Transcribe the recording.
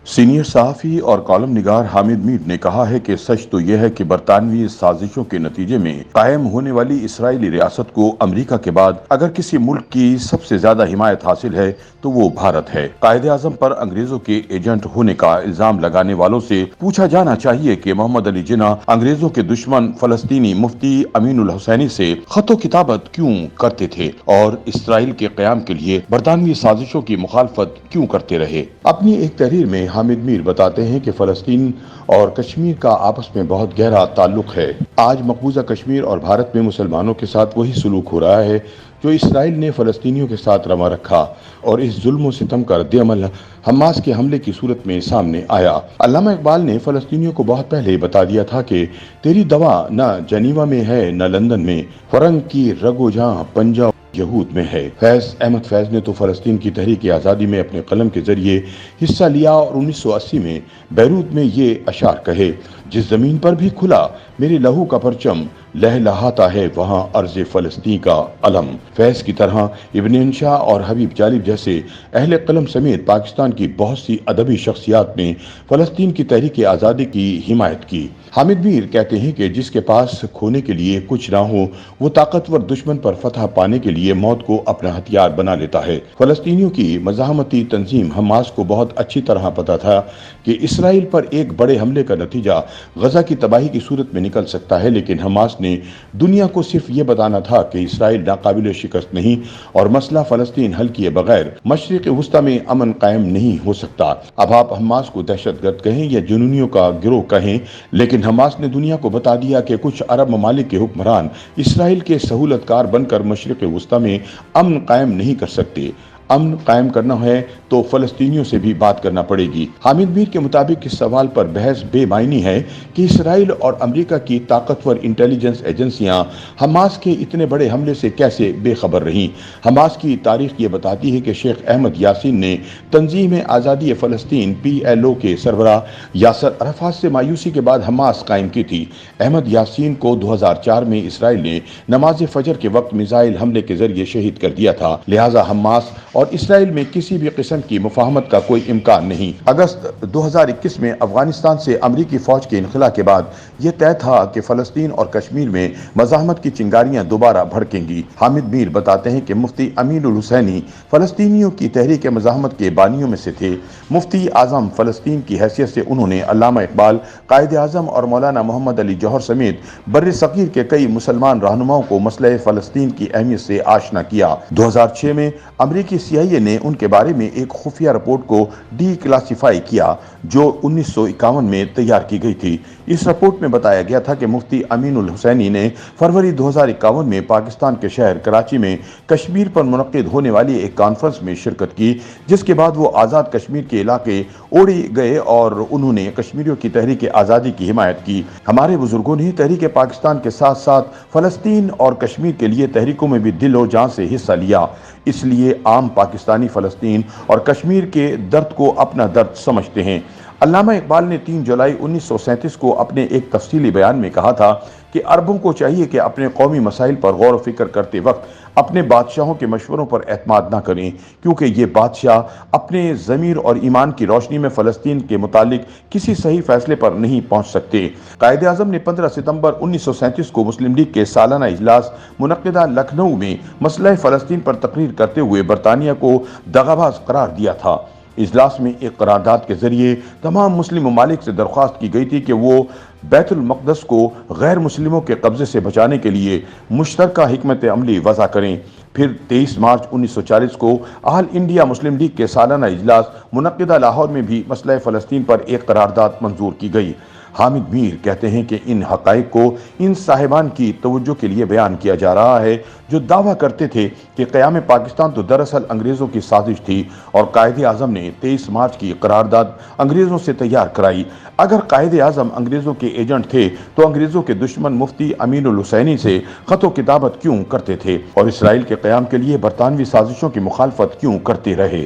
Senior صحافی اور column نگار حامد میر نے کہا ہے کہ سچ تو یہ ہے کہ برطانوی سازشوں کے نتیجے میں قائم ہونے والی اسرائیلی ریاست کو امریکہ کے بعد اگر کسی ملک کی سب سے زیادہ حمایت حاصل ہے تو وہ بھارت ہے۔ قائد اعظم پر انگریزوں کے ایجنٹ ہونے کا الزام لگانے والوں سے پوچھا جانا چاہیے کہ محمد علی جناح انگریزوں کے دشمن فلسطینی مفتی امین الحسینی سے خط و کتابت کیوں کرتے تھے اور اسرائیل کے قیام کے لیے برطانوی سازشوں کی مخالفت کیوں کرتے رہے۔ اپنی ایک تحریر میں حامد میر بتاتے ہیں کہ فلسطین اور کشمیر کا آپس میں بہت گہرا تعلق ہے۔ آج مقبوضہ کشمیر اور بھارت میں مسلمانوں کے ساتھ وہی سلوک ہو رہا ہے جو اسرائیل نے فلسطینیوں کے ساتھ روا رکھا اور اس ظلم و ستم کا رد عمل حماس کے حملے کی صورت میں سامنے آیا۔ علامہ اقبال نے فلسطینیوں کو بہت پہلے ہی بتا دیا تھا کہ تیری دوا نہ جنیوا میں ہے نہ لندن میں، فرنگ کی رگ و جاں پنجہ یہود میں ہے۔ فیض احمد فیض نے تو فلسطین کی تحریک آزادی میں اپنے قلم کے ذریعے حصہ لیا اور 1980 میں بیروت میں یہ اشعار کہے: جس زمین پر بھی کھلا میرے لہو کا پرچم، لہلہاتا ہے وہاں ارض فلسطین کا علم۔ فیض کی طرح ابن انشا اور حبیب جالب جیسے اہل قلم سمیت پاکستان کی بہت سی ادبی شخصیات نے فلسطین کی تحریک آزادی کی حمایت کی۔ حامد میر کہتے ہیں کہ جس کے پاس کھونے کے لیے کچھ نہ ہو وہ طاقتور دشمن پر فتح پانے کے لیے موت کو اپنا ہتھیار بنا لیتا ہے۔ فلسطینیوں کی مزاحمتی تنظیم حماس کو بہت اچھی طرح پتا تھا کہ اسرائیل پر ایک بڑے حملے کا نتیجہ غزہ کی تباہی کی صورت میں نکل سکتا ہے، لیکن حماس نے دنیا کو صرف یہ بتانا تھا کہ اسرائیل ناقابل شکست نہیں اور مسئلہ فلسطین حل کیے بغیر مشرق وسطی میں امن قائم نہیں ہو سکتا۔ اب آپ حماس کو دہشت گرد کہیں یا جنونیوں کا گروہ کہیں، لیکن حماس نے دنیا کو بتا دیا کہ کچھ عرب ممالک کے حکمران اسرائیل کے سہولت کار بن کر مشرق وسطی میں امن قائم نہیں کر سکتے۔ امن قائم کرنا ہے تو فلسطینیوں سے بھی بات کرنا پڑے گی۔ حامد میر کے مطابق اس سوال پر بحث بے معنی ہے کہ اسرائیل اور امریکہ کی طاقتور انٹیلیجنس ایجنسیاں حماس کے اتنے بڑے حملے سے کیسے بے خبر رہیں۔ حماس کی تاریخ یہ بتاتی ہے کہ شیخ احمد یاسین نے تنظیم آزادی فلسطین PLO کے سربراہ یاسر عرفات سے مایوسی کے بعد حماس قائم کی تھی۔ احمد یاسین کو 2004 میں اسرائیل نے نماز فجر کے وقت میزائل حملے کے ذریعے شہید کر دیا تھا، لہٰذا حماس اور اسرائیل میں کسی بھی قسم کی مفاہمت کا کوئی امکان نہیں۔ اگست 2021 میں افغانستان سے امریکی فوج کے انخلا کے بعد یہ طے تھا کہ فلسطین اور کشمیر میں مزاحمت کی چنگاریاں دوبارہ بھڑکیں گی۔ حامد میر بتاتے ہیں کہ مفتی امین الحسینی فلسطینیوں کی تحریک مزاحمت کے بانیوں میں سے تھے۔ مفتی اعظم فلسطین کی حیثیت سے انہوں نے علامہ اقبال، قائد اعظم اور مولانا محمد علی جوہر سمیت بر صغیر کے کئی مسلمان رہنماؤں کو مسئلہ فلسطین کی اہمیت سے آشنا کیا۔ 2006 میں امریکی CIA نے ان کے بارے میں ایک خفیہ رپورٹ کو ڈی کلاسیفائی کیا جو 1951 میں تیار کی گئی تھی۔ اس رپورٹ میں بتایا گیا تھا کہ مفتی امین الحسینی نے فروری 2051 میں پاکستان کے شہر کراچی میں کشمیر پر منعقد ہونے والی ایک کانفرنس میں شرکت کی، جس کے بعد وہ آزاد کشمیر کے علاقے اوڑی گئے اور انہوں نے کشمیریوں کی تحریک آزادی کی حمایت کی۔ ہمارے بزرگوں نے تحریک پاکستان کے ساتھ ساتھ فلسطین اور کشمیر کے لیے تحریکوں میں بھی دل و جان سے حصہ لیا، اس لیے عام پاکستانی فلسطین اور کشمیر کے درد کو اپنا درد سمجھتے ہیں۔ علامہ اقبال نے 3 جولائی 1937 کو اپنے ایک تفصیلی بیان میں کہا تھا کہ عربوں کو چاہیے کہ اپنے قومی مسائل پر غور و فکر کرتے وقت اپنے بادشاہوں کے مشوروں پر اعتماد نہ کریں، کیونکہ یہ بادشاہ اپنے ضمیر اور ایمان کی روشنی میں فلسطین کے متعلق کسی صحیح فیصلے پر نہیں پہنچ سکتے۔ قائد اعظم نے 15 ستمبر 1937 کو مسلم لیگ کے سالانہ اجلاس منعقدہ لکھنؤ میں مسئلہ فلسطین پر تقریر کرتے ہوئے برطانیہ کو دغاباز قرار دیا تھا۔ اجلاس میں ایک قرارداد کے ذریعے تمام مسلم ممالک سے درخواست کی گئی تھی کہ وہ بیت المقدس کو غیر مسلموں کے قبضے سے بچانے کے لیے مشترکہ حکمت عملی وضع کریں۔ پھر 23 مارچ 1940 کو آل انڈیا مسلم لیگ کے سالانہ اجلاس منعقدہ لاہور میں بھی مسئلہ فلسطین پر ایک قرارداد منظور کی گئی۔ حامد میر کہتے ہیں کہ ان حقائق کو ان صاحبان کی توجہ کے لیے بیان کیا جا رہا ہے جو دعویٰ کرتے تھے کہ قیام پاکستان تو دراصل انگریزوں کی سازش تھی اور قائد اعظم نے 23 مارچ کی قرارداد انگریزوں سے تیار کرائی۔ اگر قائد اعظم انگریزوں کے ایجنٹ تھے تو انگریزوں کے دشمن مفتی امین الحسینی سے خط و کتابت کیوں کرتے تھے اور اسرائیل کے قیام کے لیے برطانوی سازشوں کی مخالفت کیوں کرتے رہے؟